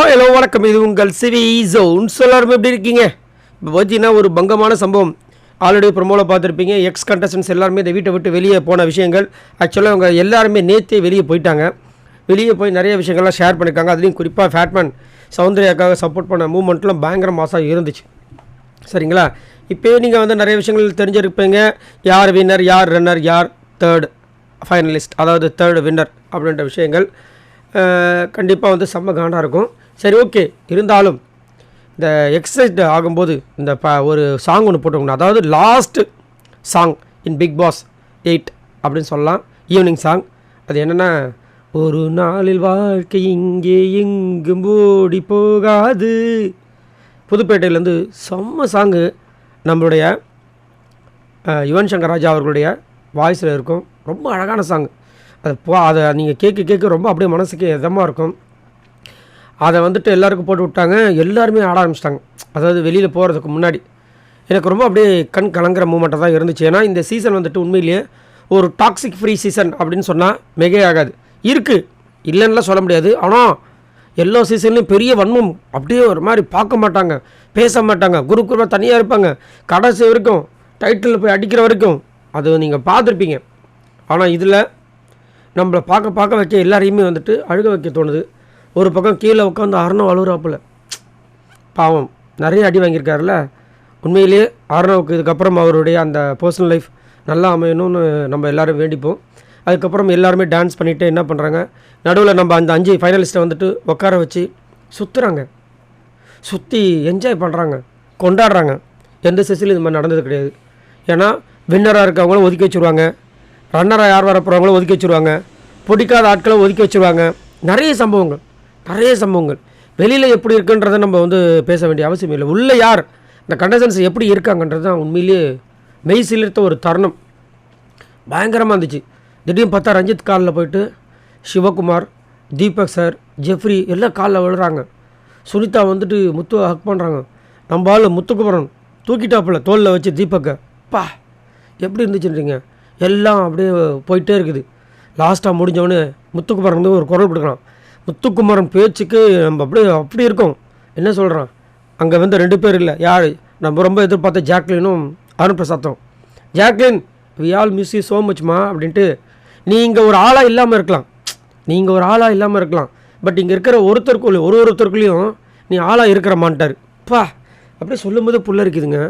Hello வணக்கம். இது உங்கள் சிவி ஜோன். எல்லாரும் எப்படி இருக்கீங்க? இப்போ பார்த்தீங்கன்னா ஒரு பங்கமான சம்பவம் ஆல்ரெடி ப்ரொமோவில் பார்த்துருப்பீங்க. எக்ஸ் கண்டஸ்டன்ஸ் எல்லாருமே இந்த வீட்டை விட்டு வெளியே போன விஷயங்கள். ஆக்சுவலாக அவங்க எல்லாருமே நேற்றே வெளியே போயிட்டாங்க. வெளியே போய் நிறைய விஷயங்கள்லாம் ஷேர் பண்ணியிருக்காங்க. அதுலேயும் குறிப்பாக ஃபேட்மேன் சௌந்தர்யாக்காக சப்போர்ட் பண்ண மூமெண்ட்லாம் பயங்கர மாசாக இருந்துச்சு. சரிங்களா? இப்போயே நீங்கள் வந்து நிறைய விஷயங்கள் தெரிஞ்சிருப்பீங்க. யார் வின்னர், யார் ரன்னர், யார் தேர்ட் ஃபைனலிஸ்ட், அதாவது தேர்டு வின்னர் அப்படின்ற விஷயங்கள் கண்டிப்பாக வந்து செம்ம காண்டாக இருக்கும். சரி, ஓகே. இருந்தாலும் இந்த எக்ஸசைஸ் ஆகும்போது இந்த ஒரு சாங் ஒன்று போட்டுக்கணும். அதாவது last song in Bigg Boss 8 அப்படின்னு சொல்லலாம். Evening song. அது என்னென்னா, ஒரு நாளில் வாழ்க்கை இங்கே எங்கும் ஓடி போகாது. புதுப்பேட்டையிலேருந்து செம்ம சாங்கு. நம்மளுடைய யுவன் சங்கர் ராஜா அவர்களுடைய வாய்ஸில் இருக்கும். ரொம்ப அழகான சாங். அதை நீங்கள் கேட்க ரொம்ப அப்படியே மனசுக்கு இதமாக இருக்கும். அதை வந்துட்டு எல்லாருக்கும் போட்டு விட்டாங்க. எல்லாருமே ஆட ஆரம்பிச்சிட்டாங்க. அதாவது வெளியில் போகிறதுக்கு முன்னாடி எனக்கு ரொம்ப அப்படியே கண் கலங்குற மூமெண்ட்டாக தான் இருந்துச்சு. ஏன்னா இந்த சீசன் வந்துட்டு உண்மையிலேயே ஒரு டாக்ஸிக் ஃப்ரீ சீசன் அப்படின்னு சொன்னால் மிகை ஆகாது. இருக்குது, இல்லைன்னுலாம் சொல்ல முடியாது. ஆனால் எல்லா சீசன்லேயும் பெரிய வன்மம் அப்படியே ஒரு மாதிரி பார்க்க மாட்டாங்க, பேச மாட்டாங்க, குரூப்பாக தனியாக இருப்பாங்க. கடைசி வரைக்கும் டைட்டில் போய் அடிக்கிற வரைக்கும் அது நீங்கள் பார்த்துருப்பீங்க. ஆனால் இதில் நம்மளை பார்க்க வைக்க எல்லாரையுமே வந்துட்டு அழுக வைக்க தோணுது. ஒரு பக்கம் கீழே உட்காந்து அர்ணவ் அழுகுறாப்புல. பாவம், நிறைய அடி வாங்கியிருக்காருல. உண்மையிலேயே அர்ணவுக்கு இதுக்கப்புறம் அவருடைய அந்த பர்சனல் லைஃப் நல்லா அமையணும்னு நம்ம எல்லோரும் வேண்டிப்போம். அதுக்கப்புறம் எல்லாருமே டான்ஸ் பண்ணிவிட்டு என்ன பண்ணுறாங்க, நடுவில் நம்ம அந்த 5 ஃபைனலிஸ்ட்டை வந்துட்டு உட்கார வச்சு சுற்றுறாங்க, சுற்றி என்ஜாய் பண்ணுறாங்க, கொண்டாடுறாங்க. எந்த செஸ்ஸிலும் இது மாதிரி நடந்தது கிடையாது. ஏன்னா வின்னராக இருக்கவங்களும் ஒதுக்கி வச்சுருவாங்க, ரன்னராக யார் வர போகிறவங்களும் ஒதுக்கி வச்சுருவாங்க, பிடிக்காத ஆட்களை ஒதுக்கி வச்சுருவாங்க. நிறைய சம்பவங்கள் வெளியில் எப்படி இருக்குன்றதை நம்ம வந்து பேச வேண்டிய அவசியம் இல்லை. உள்ளே யார் இந்த கண்டஸ்டன்ஸ் எப்படி இருக்காங்கன்றது தான் உண்மையிலேயே மெய் சிலிர்த்த ஒரு தருணம். பயங்கரமாக இருந்துச்சு. திடீர்னு பார்த்தா ரஞ்சித் காலில் போயிட்டு சிவகுமார், தீபக் சார், ஜெஃப்ரி எல்லாம் காலில் விழுறாங்க. சுனிதா வந்துட்டு முத்துவை ஹக் பண்ணுறாங்க. நம்ம ஆள் முத்துக்குமரன் தூக்கிட்டாப்புல தோலில் வச்சு தீபக்கை. பா, எப்படி இருந்துச்சுன்றீங்க? எல்லாம் அப்படியே போயிட்டே இருக்குது. லாஸ்ட்டாக முடிஞ்சவொடனே முத்துக்குமரன் வந்து ஒரு குரல் கொடுக்குறான். முத்துக்குமரன் பேச்சுக்கு நம்ம அப்படி இருக்கும். என்ன சொல்கிறான், அங்கே வந்து 2 பேர் இல்லை, யார் நம்ம ரொம்ப எதிர்பார்த்த ஜாக்லினும் அருண் பிரசாத்தும். Jacqueline, we all miss you so மச்மா அப்படின்ட்டு, நீங்கள் ஒரு ஆளாக இல்லாமல் இருக்கலாம், பட் இங்கே இருக்கிற ஒருத்தருக்குள்ளேயும் நீ ஆளாக இருக்கிறமான்ட்டார். பா, அப்படியே சொல்லும்போது புள்ள இருக்குதுங்க.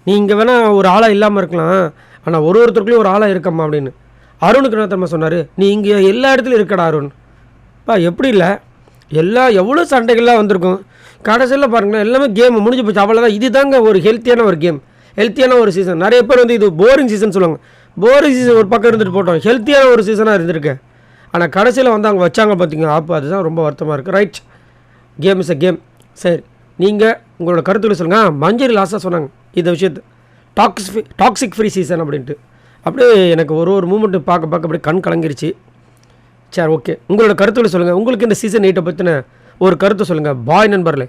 நீங்கள் வேணால் ஒரு ஆளாக இல்லாமல் இருக்கலாம், ஆனால் ஒருத்தருக்குள்ளேயும் ஒரு ஆளாக இருக்கம்மா அப்படின்னு. அருணுக்கு என்ன தெரியுமா சொன்னார், நீ இங்கே எல்லா இடத்துலையும் இருக்கடா அருண். பா, எப்படி இல்லை, எவ்வளோ சண்டைகள்லாம் வந்திருக்கும். கடைசியில் பாருங்களேன், எல்லாமே கேம் முடிஞ்சு போச்சு, அவ்வளோதான். இது தாங்க ஒரு ஹெல்த்தியான ஒரு கேம், ஹெல்த்தியான ஒரு சீசன். நிறைய பேர் வந்து இது போரிங் சீசன் சொல்லுவாங்க. போரிங் சீசன் ஒரு பக்கம் இருந்துட்டு போட்டோம், ஹெல்த்தியான ஒரு சீசனாக இருந்திருக்கேன். ஆனால் கடைசியில் வந்து அவங்க வச்சாங்க பார்த்தீங்க, அப்போ அதுதான் ரொம்ப வருத்தமாக இருக்குது. Right, game is a game. சரி, நீங்கள் உங்களோட கருத்துக்களை சொல்லுங்கள். மஞ்சரி லாஸ்ட்டாக சொன்னாங்க இந்த விஷயத்தை, டாக்ஸிக் ஃப்ரீ சீசன் அப்படின்ட்டு. அப்படியே எனக்கு ஒரு மூமெண்ட்டு பார்க்க அப்படியே கண் கலங்கிருச்சு. சரி, ஓகே. உங்களோட கருத்துக்களை சொல்லுங்கள். உங்களுக்கு இந்த சீசன் 8 பற்றின ஒரு கருத்தை சொல்லுங்கள். பாய் நண்பர்களே.